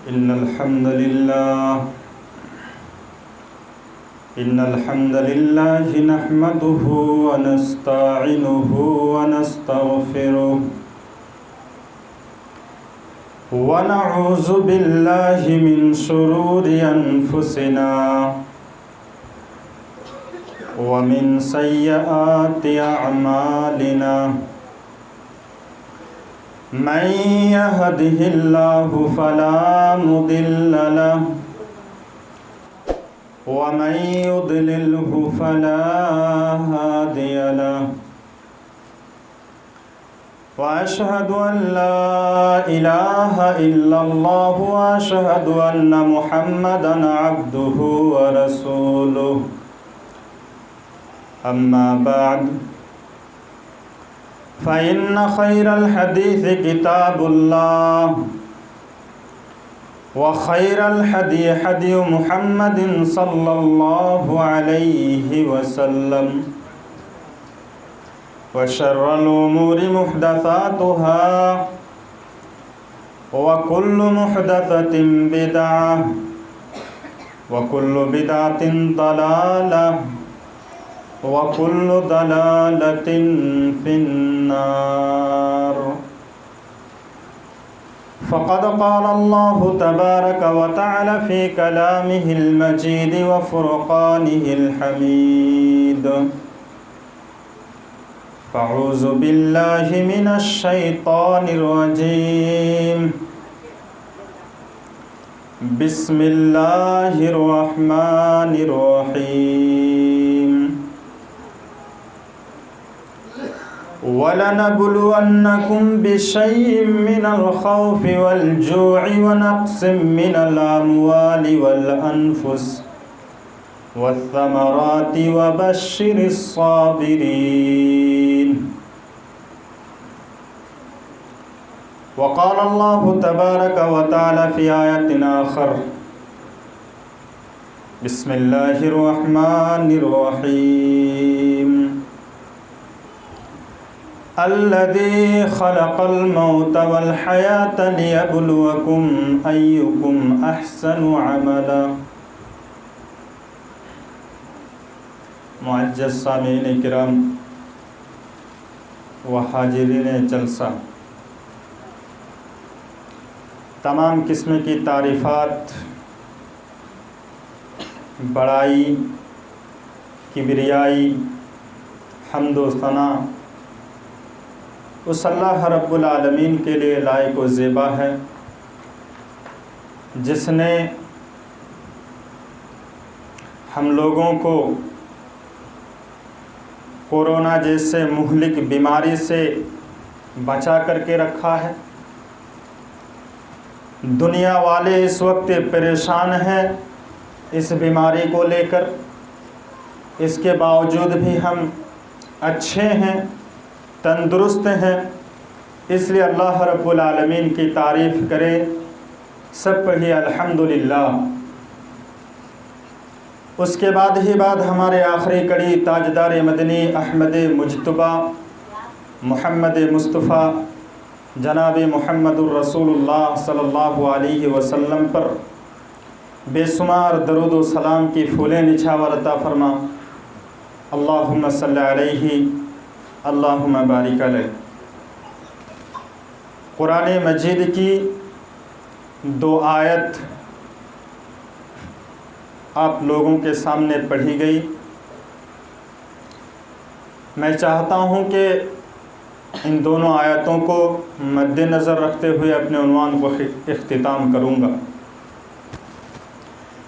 إن الحمد لله نحمده ونستعينه ونستغفره ونعوذ بالله من شرور أنفسنا ومن سيئات أعمالنا من يهده الله فلا مضل له ومن يضلله فلا هادي له وأشهد أن لا إله إلا الله وأشهد أن محمدًا عبده ورسوله أما بعد فإن خير الحديث كتاب الله وخير الهدي هدي محمد صلى الله عليه وسلم وشر الأمور محدثاتها وكل محدثة بدعة وكل بدعة ضلالة وكل ضلالة في النار فقد قال الله تبارك وتعالى في كلامه المجيد وفرقانه الحميد أعوذ بالله من الشيطان الرجيم بسم الله الرحمن الرحيم وَلَنَبْلُوَنَّكُمْ بِشَيْءٍ مِّنَ الْخَوْفِ وَالْجُوعِ وَنَقْصٍ مِّنَ الْأَمْوَالِ وَالْأَنفُسِ وَالثَّمَرَاتِ وَبَشِّرِ الصَّابِرِينَ وقال الله تبارك وتعالى في آية آخر بسم الله الرحمن الرحيم الذي خلق الموت والحياة ليبلوكم أيكم أحسن عملا معزز سامعین کرام و حاضرین جلسہ، تمام قسم کی تعریفات، بڑائی، کبریائی، حمد و ثنا اس اللہ رب العالمین کے لیے لائق و زیبا ہے جس نے ہم لوگوں کو کورونا جیسے مہلک بیماری سے بچا کر کے رکھا ہے۔ دنیا والے اس وقت پریشان ہیں اس بیماری کو لے کر، اس کے باوجود بھی ہم اچھے ہیں، تندرست ہیں، اس لیے اللہ رب العالمین کی تعریف کرے، سب پڑھی الحمدللہ۔ اس کے بعد ہی ہمارے آخری کڑی تاجدار مدنی احمد مجتبیٰ محمد مصطفیٰ جناب محمد الرسول اللہ صلی اللہ علیہ وسلم پر بے شمار درود و سلام کی پھولیں نچھاور عطا فرما، اللہم صلی علیہ اللہم بارک علیہ۔ قرآن مجید کی 2 آیت آپ لوگوں کے سامنے پڑھی گئی۔ میں چاہتا ہوں کہ ان دونوں آیتوں کو مد نظر رکھتے ہوئے اپنے عنوان کو اختتام کروں گا۔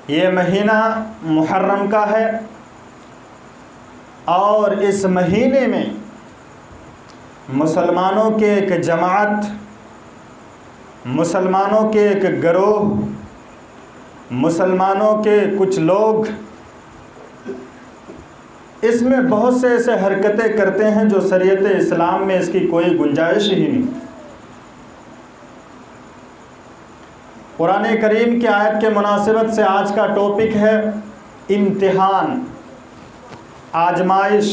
یہ مہینہ محرم کا ہے اور اس مہینے میں مسلمانوں کے ایک جماعت، مسلمانوں کے ایک گروہ، مسلمانوں کے کچھ لوگ اس میں بہت سے ایسے حرکتیں کرتے ہیں جو شریعت اسلام میں اس کی کوئی گنجائش ہی نہیں۔ قرآن کریم کی آیت کے مناسبت سے آج کا ٹاپک ہے امتحان، آزمائش۔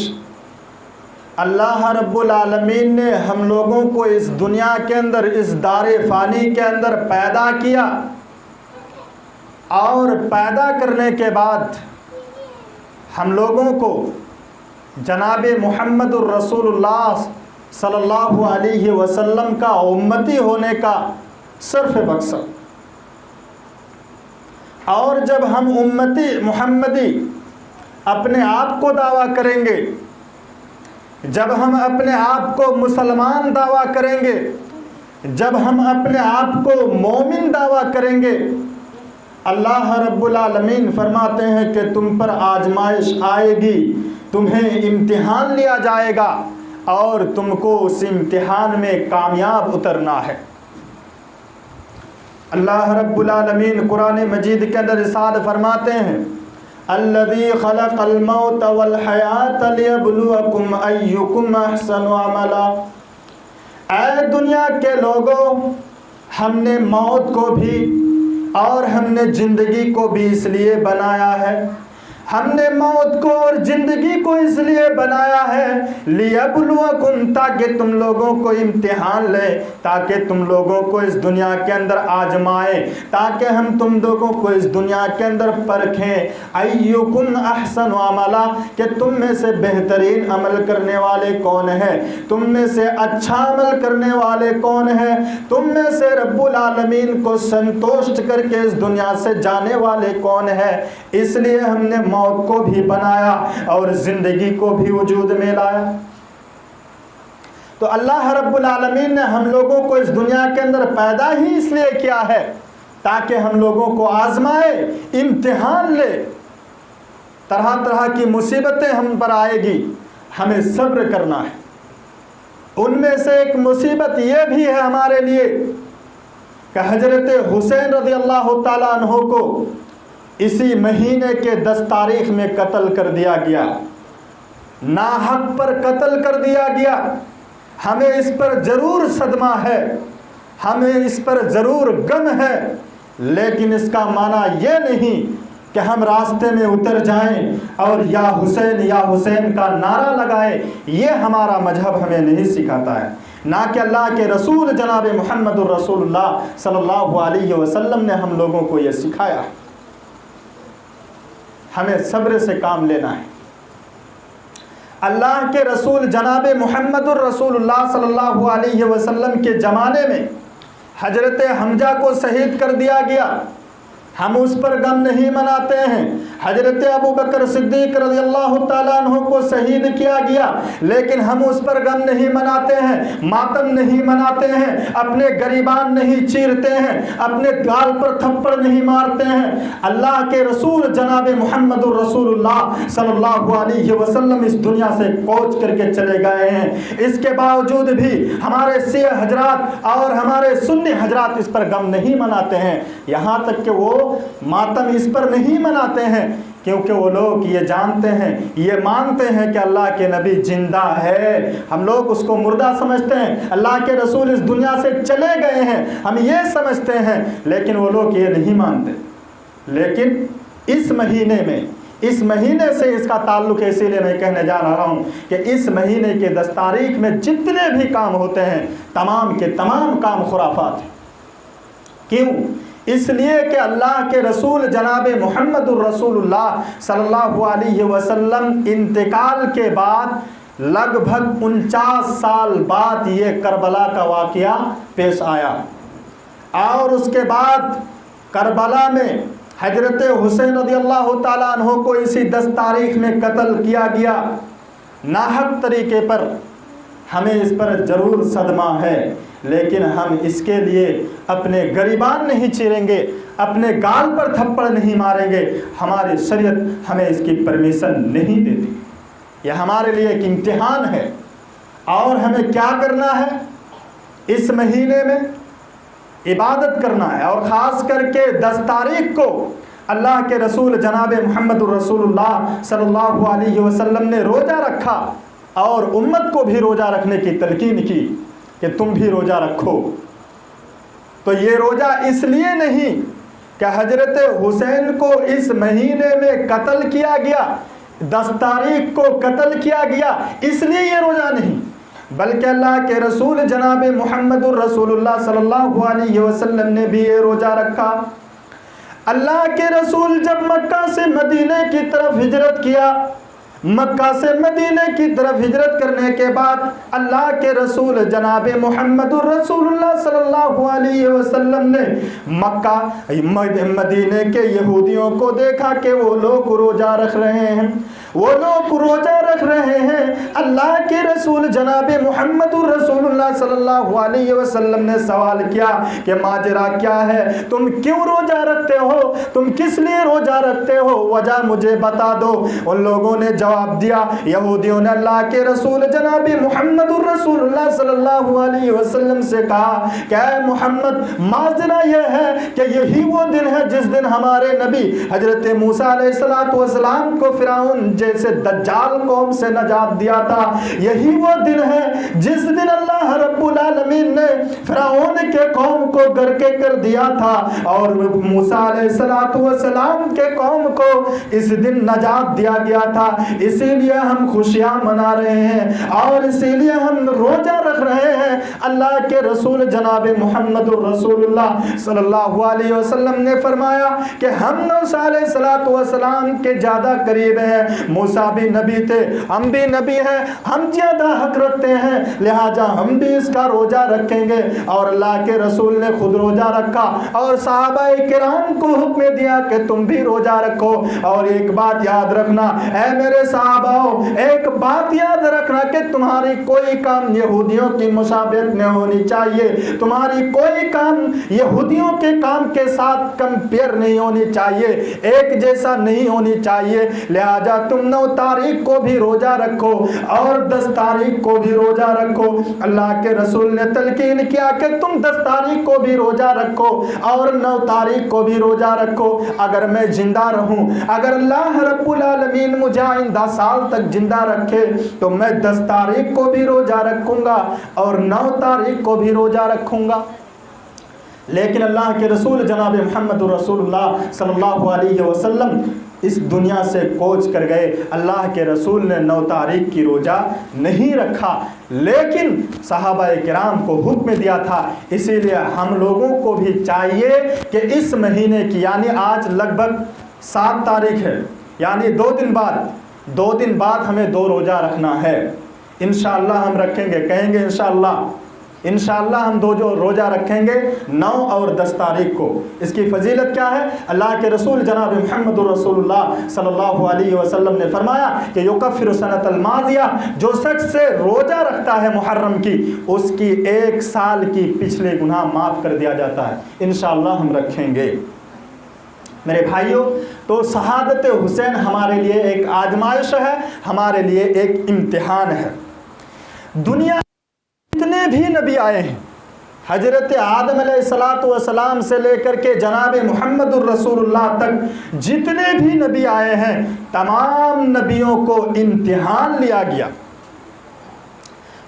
اللہ رب العالمین نے ہم لوگوں کو اس دنیا کے اندر، اس دار فانی کے اندر پیدا کیا اور پیدا کرنے کے بعد ہم لوگوں کو جناب محمد الرسول اللہ صلی اللہ علیہ وسلم کا امتی ہونے کا صرف مقصد، اور جب ہم امتی محمدی اپنے آپ کو دعویٰ کریں گے، جب ہم اپنے آپ کو مسلمان دعویٰ کریں گے، جب ہم اپنے آپ کو مومن دعویٰ کریں گے، اللہ رب العالمین فرماتے ہیں کہ تم پر آزمائش آئے گی، تمہیں امتحان لیا جائے گا اور تم کو اس امتحان میں کامیاب اترنا ہے۔ اللہ رب العالمین قرآن مجید کے اندر ارشاد فرماتے ہیں الذی خلق الموت والحیات لیبلوکم ایکم احسن عملا، اے دنیا کے لوگوں، ہم نے موت کو بھی اور ہم نے زندگی کو بھی اس لیے بنایا ہے، ہم نے موت کو اور زندگی کو اس لیے بنایا ہے لیبلوکم، تاکہ تم لوگوں کو امتحان لے، تاکہ تم لوگوں کو اس دنیا کے اندر آزمائے، تاکہ ہم تم لوگوں کو اس دنیا کے اندر پرکھیں ایکم احسن عملا، کہ تم میں سے بہترین عمل کرنے والے کون ہیں، تم میں سے اچھا عمل کرنے والے کون ہیں، تم میں سے رب العالمین کو سنتوشٹ کر کے اس دنیا سے جانے والے کون ہیں۔ اس لیے ہم نے موت کو بھی بنایا اور زندگی کو بھی وجود میں لایا۔ تو اللہ رب العالمین نے ہم لوگوں کو اس دنیا کے اندر پیدا ہی اس لیے کیا ہے تاکہ ہم لوگوں کو آزمائے، امتحان لے، طرح طرح کی مصیبتیں ہم پر آئے گی، ہمیں صبر کرنا ہے۔ ان میں سے ایک مصیبت یہ بھی ہے ہمارے لیے کہ حضرت حسین رضی اللہ تعالیٰ عنہ کو اسی مہینے کے 10 تاریخ میں قتل کر دیا گیا، ناحق پر قتل کر دیا گیا۔ ہمیں اس پر ضرور صدمہ ہے، ہمیں اس پر ضرور غم ہے، لیکن اس کا معنی یہ نہیں کہ ہم راستے میں اتر جائیں اور یا حسین کا نعرہ لگائیں۔ یہ ہمارا مذہب ہمیں نہیں سکھاتا ہے، نہ کہ اللہ کے رسول جناب محمد الرسول اللہ صلی اللہ علیہ وسلم نے ہم لوگوں کو یہ سکھایا ہے۔ ہمیں صبر سے کام لینا ہے۔ اللہ کے رسول جناب محمد الرسول اللہ صلی اللہ علیہ وسلم کے زمانے میں حضرت حمزہ کو شہید کر دیا گیا، ہم اس پر غم نہیں مناتے ہیں۔ حضرت ابو بکر صدیق رضی اللہ تعالیٰ عنہ کو شہید کیا گیا، لیکن ہم اس پر غم نہیں مناتے ہیں، ماتم نہیں مناتے ہیں، اپنے گریبان نہیں چیرتے ہیں، اپنے گال پر تھپڑ نہیں مارتے ہیں۔ اللہ کے رسول جناب محمد الرسول اللہ صلی اللہ علیہ وسلم اس دنیا سے کوچ کر کے چلے گئے ہیں، اس کے باوجود بھی ہمارے شیعہ حضرات اور ہمارے سنی حضرات اس پر غم نہیں مناتے ہیں، یہاں تک کہ وہ ماتم اس پر نہیں مناتے ہیں، کیونکہ وہ لوگ یہ جانتے ہیں، یہ مانتے ہیں کہ اللہ کے نبی زندہ ہے، ہم لوگ اس کو مردہ سمجھتے ہیں۔ اللہ کے رسول اس دنیا سے چلے گئے ہیں ہم یہ سمجھتے ہیں، لیکن وہ لوگ یہ نہیں مانتے۔ لیکن اس مہینے سے اس کا تعلق ہے، اسی لیے میں کہنے جا رہا ہوں کہ اس مہینے کے 10 تاریخ میں جتنے بھی کام ہوتے ہیں تمام کے تمام کام خرافات ہیں۔ کیوں؟ اس لیے کہ اللہ کے رسول جناب محمد الرسول اللہ صلی اللہ علیہ وسلم انتقال کے بعد لگ بھگ 49 سال بعد یہ کربلا کا واقعہ پیش آیا، اور اس کے بعد کربلا میں حضرت حسین رضی اللہ تعالیٰ عنہ کو اسی 10 تاریخ میں قتل کیا گیا ناحق طریقے پر۔ ہمیں اس پر ضرور صدمہ ہے، لیکن ہم اس کے لیے اپنے گریبان نہیں چیریں گے، اپنے گال پر تھپڑ نہیں ماریں گے۔ ہماری شریعت ہمیں اس کی پرمیشن نہیں دیتی۔ یہ ہمارے لیے ایک امتحان ہے، اور ہمیں کیا کرنا ہے؟ اس مہینے میں عبادت کرنا ہے، اور خاص کر کے 10 تاریخ کو اللہ کے رسول جناب محمد الرسول اللہ صلی اللہ علیہ وسلم نے روزہ رکھا، اور امت کو بھی روزہ رکھنے کی تلقین کی کہ تم بھی روزہ رکھو۔ تو یہ روزہ اس لیے نہیں کہ حضرت حسین کو اس مہینے میں قتل کیا گیا، 10 تاریخ کو قتل کیا گیا، اس لیے یہ روزہ نہیں، بلکہ اللہ کے رسول جناب محمد الرسول اللہ صلی اللہ علیہ وسلم نے بھی یہ روزہ رکھا۔ اللہ کے رسول جب مکہ سے مدینے کی طرف ہجرت کیا، مکہ سے مدینے کی طرف ہجرت کرنے کے بعد اللہ کے رسول جناب محمد الرسول اللہ صلی اللہ علیہ وسلم نے مکہ مدینے کے یہودیوں کو دیکھا کہ وہ لوگ روزہ رکھ رہے ہیں، وہ لوگ روزہ رکھ رہے ہیں۔ اللہ کے رسول جناب محمد الرسول اللہ صلی اللہ علیہ وسلم نے سوال کیا کہ ماجرا کیا ہے، تم کیوں روزہ رکھتے ہو، تم کس لیے روزہ رکھتے ہو، وجہ مجھے بتا دو۔ ان لوگوں نے جواب دیا، یہودیوں نے اللہ کے رسول جناب محمد الرسول اللہ صلی اللہ علیہ وسلم سے کہا کہ اے محمد، ماجرا یہ ہے کہ یہی وہ دن ہے جس دن ہمارے نبی حضرت موسیٰ علیہ السلام کو فرعون جیسے دجال قوم سے نجات دیا تھا، یہی وہ دن ہے جس دن اللہ رب العالمین نے فرعون کے قوم کو گرکے کر دیا تھا اور موسیٰ علیہ السلام کے قوم کو اس دن نجات دیا گیا تھا۔ اسی لیے ہم خوشیاں منا رہے ہیں اور اسی لیے ہم روزہ رکھ رہے ہیں۔ اللہ کے رسول جناب محمد الرسول اللہ صلی اللہ علیہ وسلم نے فرمایا کہ ہم موسیٰ علیہ السلام کے زیادہ قریب ہیں، موسیٰ بھی نبی تھے، ہم بھی نبی ہیں، ہم زیادہ حق رکھتے ہیں، لہٰذا ہم بھی اس کا روزہ رکھیں گے۔ اور اللہ کے رسول نے خود روزہ رکھا اور صحابہ کرام کو حکم دیا کہ تم بھی روزہ رکھو۔ اور ایک بات یاد رکھنا اے میرے صحاباؤ، ایک بات یاد رکھنا کہ تمہاری کوئی کام یہودیوں کی مشابہت نہیں ہونی چاہیے، تمہاری کوئی کام یہودیوں کے کام کے ساتھ کمپیئر نہیں ہونی چاہیے، ایک جیسا نہیں ہونی چاہیے۔ لہذا تم 9 تاریخ کو بھی روزہ رکھو اور 10 تاریخ کو بھی روزہ رکھو۔ اللہ کے رسول نے تلقین کیا کہ تم 10 تاریخ کو بھی روزہ رکھو اور 9 تاریخ کو بھی روزہ رکھو۔ اگر میں زندہ رہوں، اگر اللہ رب العالمین مجھے آئندہ سال تک زندہ رکھے تو میں 10 تاریخ کو بھی روزہ رکھوں گا اور 9 تاریخ کو بھی روزہ رکھوں گا۔ لیکن اللہ کے رسول جناب محمد رسول اللہ صلی اللہ علیہ وسلم اس دنیا سے کوچ کر گئے۔ اللہ کے رسول نے 9 تاریخ کی روزہ نہیں رکھا، لیکن صحابہ کرام کو حکم دیا تھا۔ اسی لیے ہم لوگوں کو بھی چاہیے کہ اس مہینے کی یعنی آج لگ بھگ 7 تاریخ ہے، یعنی 2 دن بعد ہمیں 2 روزہ رکھنا ہے۔ انشاءاللہ ہم رکھیں گے، کہیں گے انشاءاللہ ہم 2 روزہ رکھیں گے 9 اور 10 تاریخ کو۔ اس کی فضیلت کیا ہے؟ اللہ کے رسول جناب محمد رسول اللہ صلی اللہ علیہ وسلم نے فرمایا کہ یکفر سنۃ الماضیہ، جو شخص سے روزہ رکھتا ہے محرم کی، اس کی 1 سال کی پچھلے گناہ معاف کر دیا جاتا ہے۔ انشاءاللہ ہم رکھیں گے۔ میرے بھائیوں، تو شہادت حسین ہمارے لیے ایک آزمائش ہے، ہمارے لیے ایک امتحان ہے۔ دنیا جتنے بھی نبی آئے ہیں، حضرت آدم علیہ السلام سے لے کر کے جناب محمد الرسول اللہ تک جتنے بھی نبی آئے ہیں، تمام نبیوں کو امتحان لیا گیا،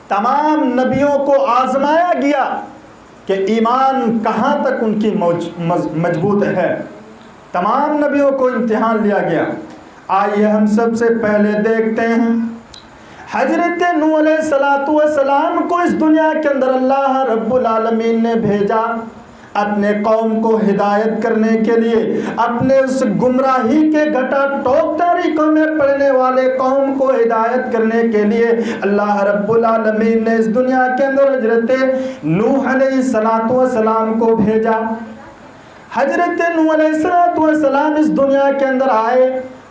تمام نبیوں کو آزمایا گیا کہ ایمان کہاں تک ان کی مضبوط ہے۔ تمام نبیوں کو امتحان لیا گیا۔ آئیے ہم سب سے پہلے دیکھتے ہیں حضرت نوح علیہ السلام کو اس دنیا کے اندر اللہ رب العالمین نے بھیجا اپنے قوم کو ہدایت کرنے کے لیے، اپنے اس گمراہی کے گھٹا ٹوک طریقوں میں پڑنے والے قوم کو ہدایت کرنے کے لیے اللہ رب العالمین نے اس دنیا کے اندر حضرت نوح علیہ السلام کو بھیجا۔ حضرت نوح علیہ السلام اس دنیا کے اندر آئے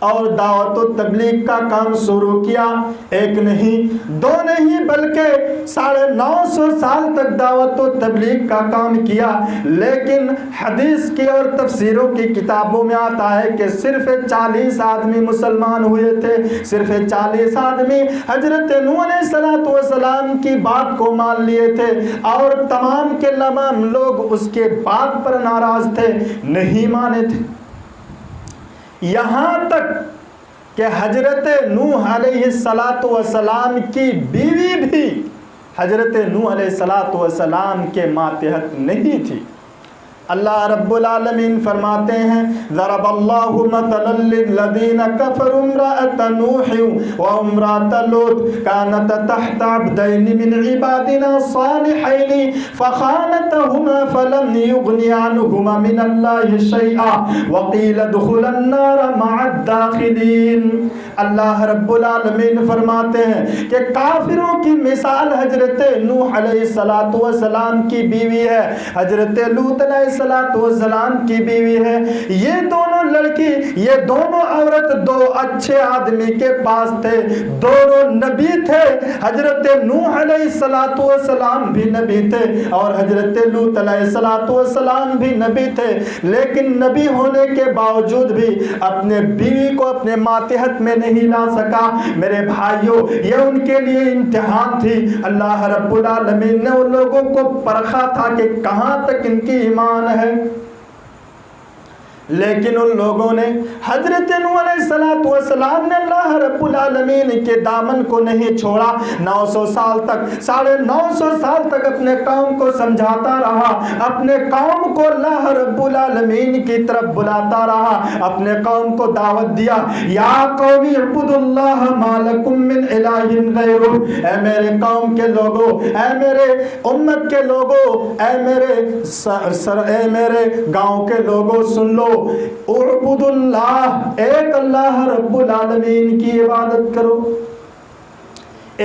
اور دعوت و تبلیغ کا کام شروع کیا۔ 1 نہیں 2 نہیں بلکہ 950 سال تک دعوت و تبلیغ کا کام کیا، لیکن حدیث کی اور تفسیروں کی کتابوں میں آتا ہے کہ صرف 40 آدمی مسلمان ہوئے تھے، صرف 40 آدمی حضرت نوح علیہ السلام کی بات کو مان لیے تھے اور تمام کے تمام لوگ اس کے بات پر ناراض تھے، نہیں مانے تھے۔ یہاں تک کہ حضرت نوح علیہ السلام کی بیوی بھی حضرت نوح علیہ السلام کے ماتحت نہیں تھی۔ اللہ رب العالمین فرماتے ہیں ضرب اللہ مثلا للذین کفروا امرأة نوح وامرأة لوط كانتا تحت عبدین من عبادنا صالحین فخانتهما فلم یغنی عنہما من اللہ شیئا وقیل ادخلا النار مع الداخلین۔ اللہ رب العالمین فرماتے ہیں کہ کافروں کی مثال حضرت نوح علیہ السلام کی بیوی ہے، حضرت لوط علیہ السلام کی بیوی ہے۔ یہ دونوں لڑکی، یہ دونوں عورت دو اچھے آدمی کے پاس تھے، دونوں نبی تھے۔ حضرت نوح علیہ السلام بھی نبی تھے اور حضرت لوط علیہ السلام بھی نبی تھے، لیکن نبی ہونے کے باوجود بھی اپنے بیوی کو اپنے ماتحت میں نہیں لا سکا۔ میرے بھائیوں، یہ ان کے لیے امتحان تھی۔ اللہ رب العالمین نے ان لوگوں کو پرکھا تھا کہ کہاں تک ان کی ایمان ہے، لیکن ان لوگوں نے حضرت نوح علیہ السلام نے اللہ رب العالمین کے دامن کو نہیں چھوڑا۔ 900 سال تک، 950 سال تک اپنے قوم کو سمجھاتا رہا، اپنے قوم کو اللہ رب العالمین کی طرف بلاتا رہا، اپنے قوم کو دعوت دیا، یا قوم اعبدوا اللہ ما لکم من الہ غیرہ۔ اے میرے قوم کے لوگوں، اے میرے امت کے لوگوں، اے میرے گاؤں کے لوگوں، سن لو، اعبدوا اللہ، ایک اللہ رب العالمین کی عبادت کرو،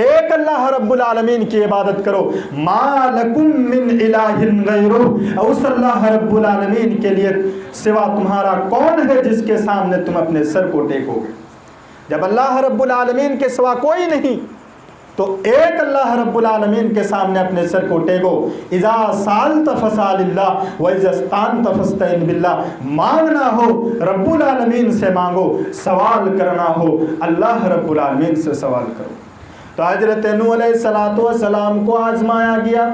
ایک اللہ رب العالمین کی عبادت کرو، ما لکم من الہ غیرہ، اس اللہ رب العالمین کے لیے سوا تمہارا کون ہے جس کے سامنے تم اپنے سر کو ٹیکو گے؟ جب اللہ رب العالمین کے سوا کوئی نہیں تو ایک اللہ رب العالمین کے سامنے اپنے سر کو ٹیکو۔ اذا سالت فسال اللہ واذا استعنت فاستعن باللہ، مانگنا ہو رب العالمین سے مانگو، سوال کرنا ہو اللہ رب العالمین سے سوال کرو۔ تو حضرت نوح علیہ السلام کو آزمایا گیا،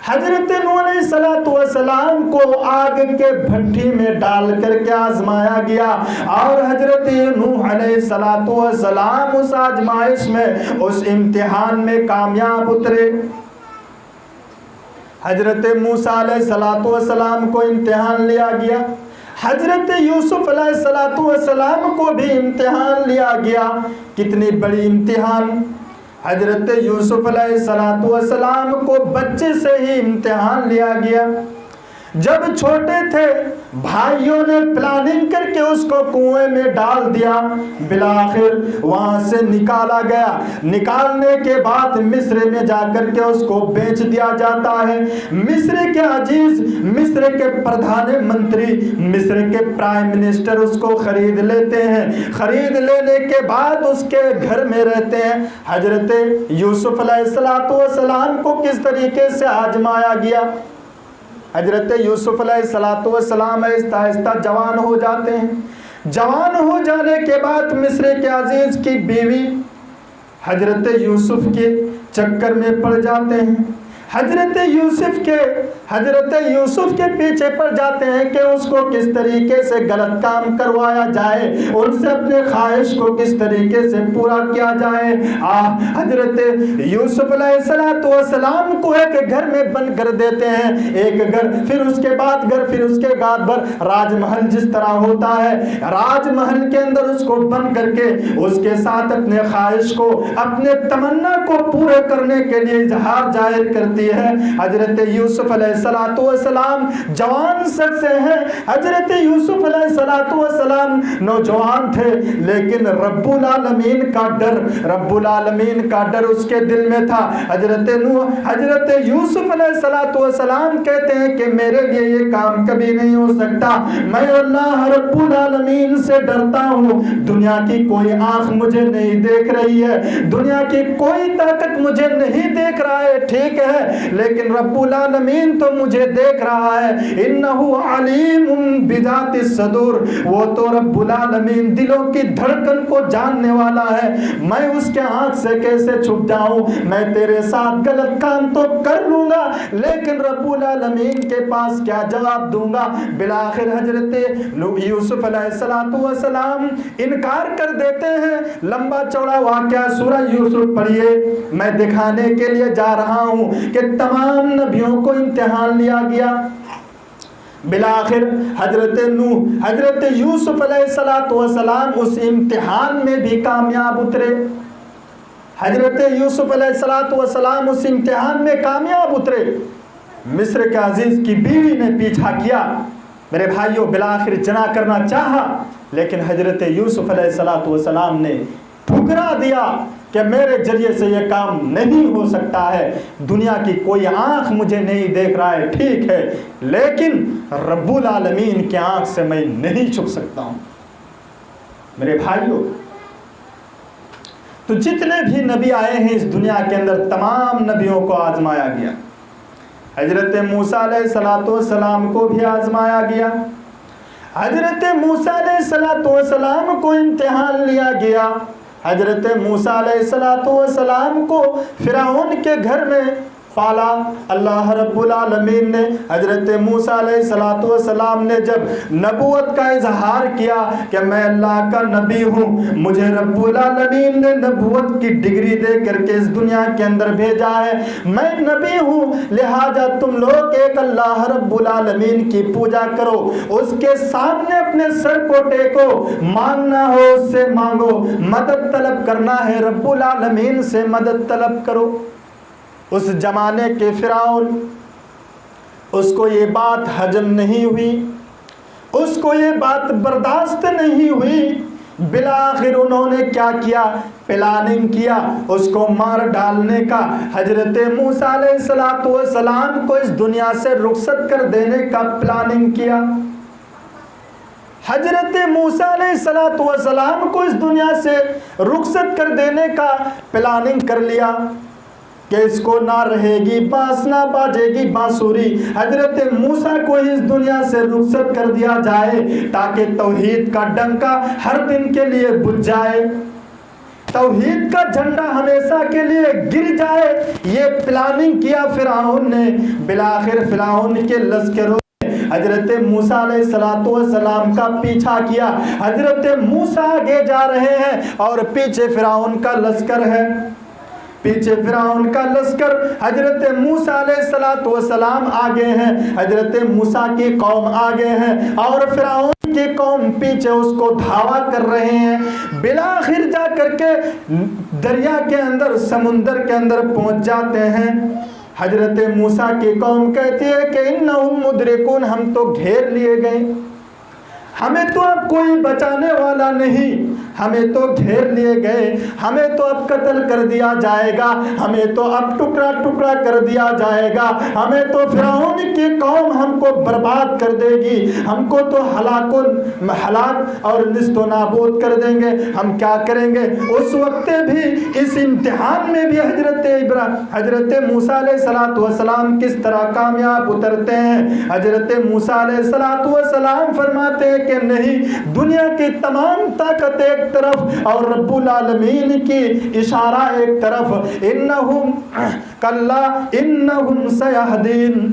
حضرت نوح علیہ السلام کو آگ کے بھٹی میں ڈال کر کے آزمایا گیا، اور حضرت نوح علیہ السلام اس آزمائش میں، اس امتحان میں کامیاب اترے۔ حضرت موسیٰ علیہ السلام کو امتحان لیا گیا، حضرت یوسف علیہ السلام کو بھی امتحان لیا گیا۔ کتنی بڑی امتحان! حضرت یوسف علیہ السلام کو بچے سے ہی امتحان لیا گیا۔ جب چھوٹے تھے بھائیوں نے پلاننگ کر کے اس کو کنویں میں ڈال دیا، بالآخر وہاں سے نکالا گیا، نکالنے کے بعد مصر میں جا کر کے اس کو بیچ دیا جاتا ہے۔ مصر کے عزیز، مصر کے پردھان منتری، مصر کے پرائم منسٹر اس کو خرید لیتے ہیں، خرید لینے کے بعد اس کے گھر میں رہتے ہیں۔ حضرت یوسف علیہ السلام کو کس طریقے سے آزمایا گیا؟ حضرت یوسف علیہ السلام آہستہ آہستہ جوان ہو جاتے ہیں، جوان ہو جانے کے بعد مصر کے عزیز کی بیوی حضرت یوسف کے چکر میں پڑ جاتے ہیں، حضرت یوسف کے پیچھے پڑ جاتے ہیں کہ اس کو کس طریقے سے غلط کام کروایا جائے، ان سے اپنے خواہش کو کس طریقے سے پورا کیا جائے۔ حضرت یوسف علیہ السلام کو ایک گھر میں بند کر دیتے ہیں، ایک گھر، پھر اس کے بعد گھر، پھر اس کے بعد بھر، راج محل جس طرح ہوتا ہے، راج محل کے اندر اس کو بند کر کے اس کے ساتھ اپنے خواہش کو، اپنے تمنا کو پورے کرنے کے لیے اظہار ظاہر کرتی ہے۔ حضرت یوسف علیہ السلام جوان سر سے ہیں، حضرت یوسف علیہ السلام نوجوان تھے، لیکن رب العالمین کا ڈر، رب العالمین کا ڈر اس کے دل میں تھا۔ حضرت یوسف علیہ السلام کہتے ہیں کہ میرے لیے یہ کام کبھی نہیں ہو سکتا، میں اللہ رب العالمین سے ڈرتا ہوں، دنیا کی کوئی آنکھ مجھے نہیں دیکھ رہی ہے، دنیا کی کوئی طاقت مجھے نہیں دیکھ رہا ہے، ٹھیک ہے، لیکن رب العالمین تو مجھے دیکھ رہا ہے۔ انہو علیم بذات الصدور، وہ تو رب العالمین دلوں کی دھڑکن کو جاننے والا ہے، میں اس کے آنکھ سے کیسے چھپ جاؤں، میں تیرے ساتھ غلط کام تو کر لوں گا لیکن رب العالمین کے پاس کیا جواب دوں گا۔ بالآخر حضرت یوسف علیہ السلام انکار کر دیتے ہیں۔ لمبا چوڑا واقعہ سورہ یوسف پڑھیے، میں دکھانے کے لیے جا رہا ہوں کہ تمام نبیوں کو امتحان لیا گیا، بالآخر حضرت نوح، حضرت یوسف علیہ السلام اس امتحان میں بھی کامیاب اترے. حضرت یوسف علیہ السلام اس امتحان میں کامیاب اترے. مصر کے عزیز کی بیوی نے پیچھا کیا میرے بھائیوں، بالآخر جنا کرنا چاہا، لیکن حضرت یوسف علیہ السلام نے ٹھکرا دیا کہ میرے ذریعے سے یہ کام نہیں ہو سکتا ہے. دنیا کی کوئی آنکھ مجھے نہیں دیکھ رہا ہے ٹھیک ہے، لیکن رب العالمین کی آنکھ سے میں نہیں چھپ سکتا ہوں. میرے بھائیوں، تو جتنے بھی نبی آئے ہیں اس دنیا کے اندر، تمام نبیوں کو آزمایا گیا. حضرت موسیٰ علیہ السلام کو بھی آزمایا گیا. حضرت موسیٰ علیہ السلام کو امتحان لیا گیا. حضرت موسیٰ علیہ السلام کو فرعون کے گھر میں پالا. اللہ رب العالمین نے حضرت موسیٰ علیہ السلام نے جب نبوت کا اظہار کیا کہ میں اللہ کا نبی ہوں، مجھے رب العالمین نے نبوت کی ڈگری دے کر کے اس دنیا کے اندر بھیجا ہے، میں نبی ہوں، لہٰذا تم لوگ ایک اللہ رب العالمین کی پوجا کرو، اس کے سامنے اپنے سر کو ٹیکو، مانگنا ہو اس سے مانگو، مدد طلب کرنا ہے رب العالمین سے مدد طلب کرو. اس زمانے کے فرعون، اس کو یہ بات ہضم نہیں ہوئی، اس کو یہ بات برداشت نہیں ہوئی. بالآخر انہوں نے کیا کیا؟ پلاننگ کیا اس کو مار ڈالنے کا. حضرت موسیٰ علیہ السلام کو اس دنیا سے رخصت کر دینے کا پلاننگ کیا. حضرت موسیٰ علیہ السلام کو اس دنیا سے رخصت کر دینے کا پلاننگ کر لیا کہ اس کو نہ رہے گی بانس، نہ باجے گی بانسری. حضرت موسیٰ کو اس دنیا سے رخصت کر دیا جائے تاکہ توحید کا ڈنکا ہر دن کے لیے بجھ جائے، توحید کا جھنڈا ہمیشہ کے لیے گر جائے. یہ پلاننگ کیا فرعون نے. بالآخر فرعون کے لشکروں حضرت موسیٰ علیہ السلام کا پیچھا کیا. حضرت موسیٰ آگے جا رہے ہیں اور پیچھے فرعون کا لشکر ہے. پیچھے فرعون کا لشکر، حضرت موسیٰ علیہ السلام آگے ہیں، حضرت موسیٰ کی قوم آگے ہیں اور فرعون کی قوم پیچھے اس کو دھاوا کر رہے ہیں. بالآخر جا کر کے دریا کے اندر، سمندر کے اندر پہنچ جاتے ہیں. حضرت موسیٰ کی قوم کہتی ہے کہ انہم مدرکون، ہم تو گھیر لیے گئے، ہمیں تو اب کوئی بچانے والا نہیں، ہمیں تو گھیر لیے گئے، ہمیں تو اب قتل کر دیا جائے گا، ہمیں تو اب ٹکڑا ٹکڑا کر دیا جائے گا، ہمیں تو فرعون کی قوم ہم کو برباد کر دے گی، ہم کو تو ہلاک اور نیست و نابود کر دیں گے، ہم کیا کریں گے؟ اس وقت بھی، اس امتحان میں بھی حضرت موسیٰ علیہ السلام کس طرح کامیاب اترتے ہیں. حضرت موسیٰ علیہ السلام فرماتے ہیں کہ نہیں، دنیا کی تمام طاقت ایک طرف اور رب العالمین کی اشارہ ایک طرف. انہم کلا انہم سیہدین،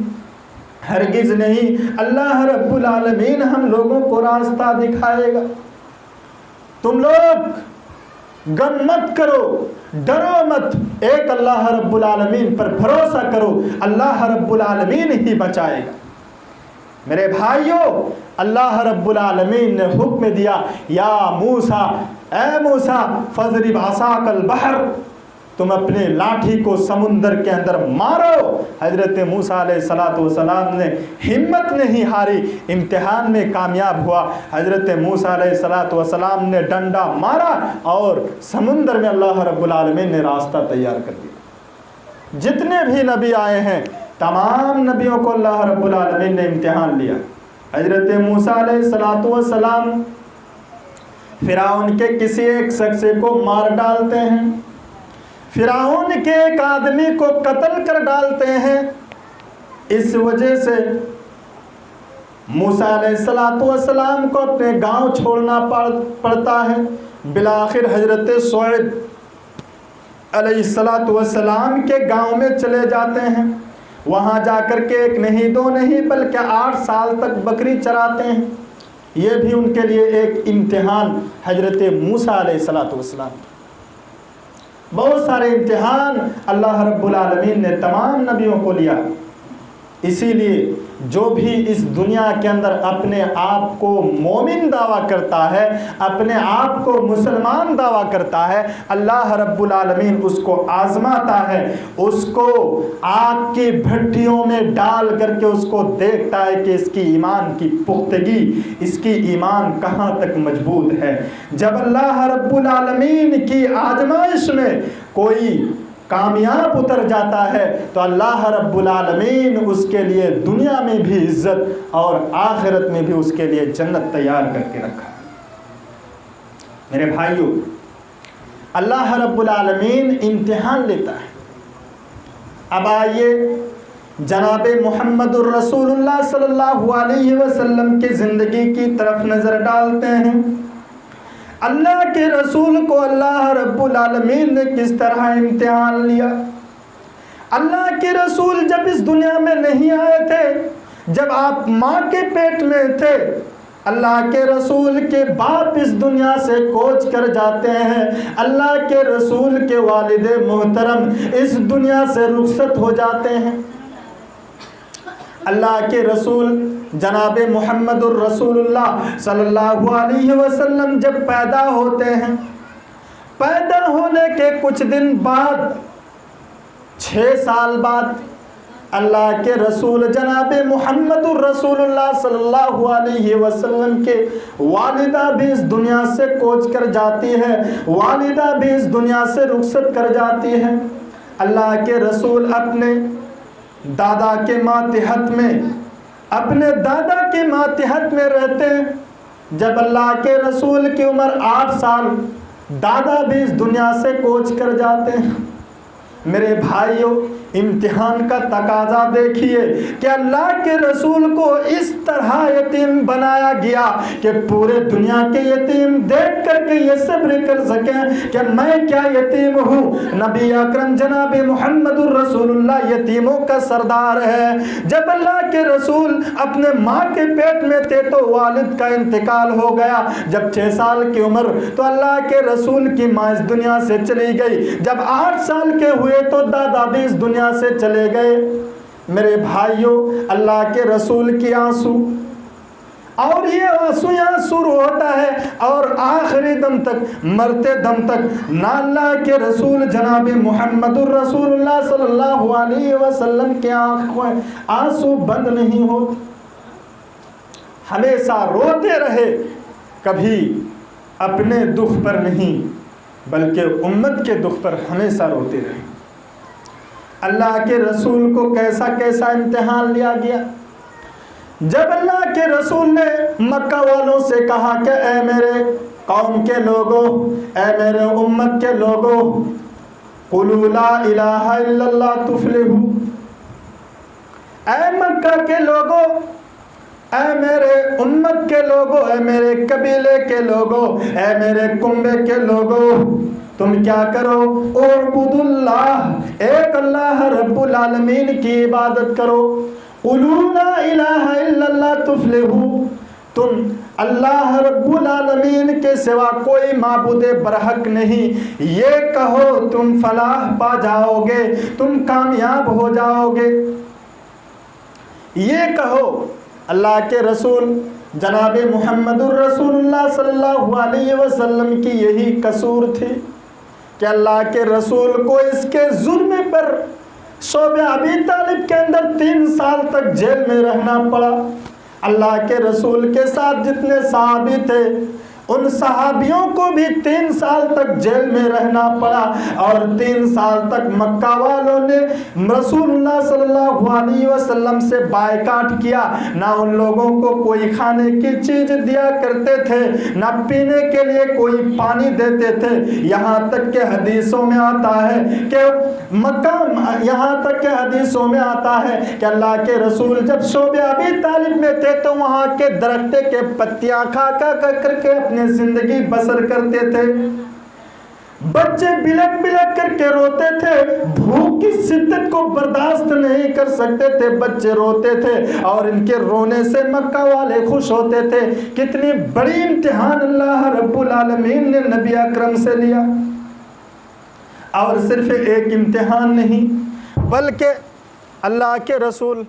ہرگز نہیں، اللہ رب العالمین ہم لوگوں کو راستہ دکھائے گا. تم لوگ غم مت کرو، ڈرو مت، ایک اللہ رب العالمین پر بھروسہ کرو، اللہ رب العالمین ہی بچائے گا. میرے بھائیوں، اللہ رب العالمین نے حکم دیا، یا موسیٰ، اے موسیٰ، فضرب عصاک البحر، تم اپنے لاٹھی کو سمندر کے اندر مارو. حضرت موسیٰ علیہ السلام نے ہمت نہیں ہاری، امتحان میں کامیاب ہوا. حضرت موسیٰ علیہ السلام نے ڈنڈا مارا اور سمندر میں اللہ رب العالمین نے راستہ تیار کر دیا. جتنے بھی نبی آئے ہیں، تمام نبیوں کو اللہ رب العالمین نے امتحان لیا. حضرت موسیٰ علیہ السلام فرعون کے کسی ایک شخص کو مار ڈالتے ہیں، فرعون کے ایک آدمی کو قتل کر ڈالتے ہیں. اس وجہ سے موسیٰ علیہ السلام کو اپنے گاؤں چھوڑنا پڑتا ہے. بالآخر حضرت شعیب علیہ السلام کے گاؤں میں چلے جاتے ہیں. وہاں جا کر کے ایک نہیں، دو نہیں، بلکہ 8 سال تک بکری چراتے ہیں. یہ بھی ان کے لیے ایک امتحان. حضرت موسیٰ علیہ السلام، بہت سارے امتحان اللہ رب العالمین نے تمام نبیوں کو لیا. اسی لیے جو بھی اس دنیا کے اندر اپنے آپ کو مومن دعویٰ کرتا ہے، اپنے آپ کو مسلمان دعویٰ کرتا ہے، اللہ رب العالمین اس کو آزماتا ہے، اس کو آگ کی بھٹیوں میں ڈال کر کے اس کو دیکھتا ہے کہ اس کی ایمان کی پختگی، اس کی ایمان کہاں تک مضبوط ہے۔ جب اللہ رب العالمین کی آزمائش میں کوئی کامیاب اتر جاتا ہے تو اللہ رب العالمین اس کے لیے دنیا میں بھی عزت اور آخرت میں بھی اس کے لیے جنت تیار کر کے رکھا ہے۔ میرے بھائیو، اللہ رب العالمین امتحان لیتا ہے۔ اب آئیے جناب محمد الرسول اللہ صلی اللہ علیہ وسلم کی زندگی کی طرف نظر ڈالتے ہیں۔ اللہ کے رسول کو اللہ رب العالمین نے کس طرح امتحان لیا۔ اللہ کے رسول جب اس دنیا میں نہیں آئے تھے، جب آپ ماں کے پیٹ میں تھے، اللہ کے رسول کے باپ اس دنیا سے کوچ کر جاتے ہیں، اللہ کے رسول کے والد محترم اس دنیا سے رخصت ہو جاتے ہیں۔ اللہ کے رسول جناب محمد الرسول اللہ صلی اللہ علیہ وسلم جب پیدا ہوتے ہیں، پیدا ہونے کے کچھ دن بعد، 6 سال بعد، اللہ کے رسول جناب محمد الرسول اللہ صلی اللہ علیہ وسلم کے والدہ بھی اس دنیا سے کوچ کر جاتی ہے، والدہ بھی اس دنیا سے رخصت کر جاتی ہے۔ اللہ کے رسول اپنے دادا کے ماتحت میں، اپنے دادا کے ماتحت میں رہتے ہیں۔ جب اللہ کے رسول کی عمر 8 سال، دادا بھی اس دنیا سے کوچ کر جاتے ہیں۔ میرے بھائیوں، امتحان کا تقاضا دیکھیے کہ اللہ کے رسول کو اس طرح یتیم بنایا گیا کہ پورے دنیا کے یتیم دیکھ کر کے یہ صبر کر سکیں کہ میں کیا یتیم ہوں۔ نبی اکرم جناب محمد الرسول اللہ یتیموں کا سردار ہے۔ جب اللہ کے رسول اپنے ماں کے پیٹ میں تھے تو والد کا انتقال ہو گیا۔ جب 6 سال کی عمر تو اللہ کے رسول کی ماں اس دنیا سے چلی گئی۔ جب 8 سال کے ہوئے تو دادا بھی اس دنیا سے چلے گئے۔ میرے بھائیوں، اللہ کے رسول کی آنسو، اور یہ آنسو یہاں شروع ہوتا ہے اور آخری دم تک، مرتے دم تک نہ اللہ کے رسول جناب محمد الرسول اللہ صلی اللہ علیہ وسلم کے آنکھوں آنسو بند نہیں ہوتے، ہمیشہ روتے رہے، کبھی اپنے دکھ پر نہیں بلکہ امت کے دکھ پر ہمیشہ روتے رہے۔ اللہ کے رسول کو کیسا کیسا امتحان لیا گیا۔ جب اللہ کے رسول نے مکہ والوں سے کہا کہ اے میرے قوم کے لوگوں، اے میرے امت کے لوگوں، قولوا لا الہ الا اللہ تفلحوا، اے مکہ کے لوگوں، اے میرے امت کے لوگوں، اے میرے قبیلے کے لوگوں، اے میرے کنبے کے لوگوں، تم کیا کرو؟ اعبدوا اللہ، ایک اللہ رب العالمین کی عبادت کرو۔ قولوا لا الہ الا اللہ تفلحوا، تم اللہ رب العالمین کے سوا کوئی معبود برحق نہیں، یہ کہو تم فلاح پا جاؤ گے، تم کامیاب ہو جاؤ گے۔ یہ کہو۔ اللہ کے رسول جناب محمد الرسول اللہ صلی اللہ علیہ وسلم کی یہی قصور تھی کہ اللہ کے رسول کو اس کے ظلم پر شعب ابی طالب کے اندر 3 سال تک جیل میں رہنا پڑا۔ اللہ کے رسول کے ساتھ جتنے صحابی تھے ان صحابیوں کو بھی 3 سال تک جیل میں رہنا پڑا، اور 3 سال تک مکہ والوں نے رسول اللہ صلی اللہ علیہ وسلم سے بائیکاٹ کیا، نہ ان لوگوں کو کوئی کھانے کی چیز دیا کرتے تھے، نہ پینے کے لیے کوئی پانی دیتے تھے۔ یہاں تک کہ حدیثوں میں آتا ہے کہ یہاں تک کہ حدیثوں میں آتا ہے کہ اللہ کے رسول جب شعب ابی طالب میں تھے تو وہاں کے درخت کے پتیاں کھا کر کے اپنے زندگی بسر کرتے تھے۔ بچے بلک بلک کر کے روتے تھے، بھوک کی شدت کو برداشت نہیں کر سکتے تھے، بچے روتے تھے اور ان کے رونے سے مکہ والے خوش ہوتے تھے۔ کتنی بڑی امتحان اللہ رب العالمین نے نبی اکرم سے لیا، اور صرف ایک امتحان نہیں بلکہ اللہ کے رسول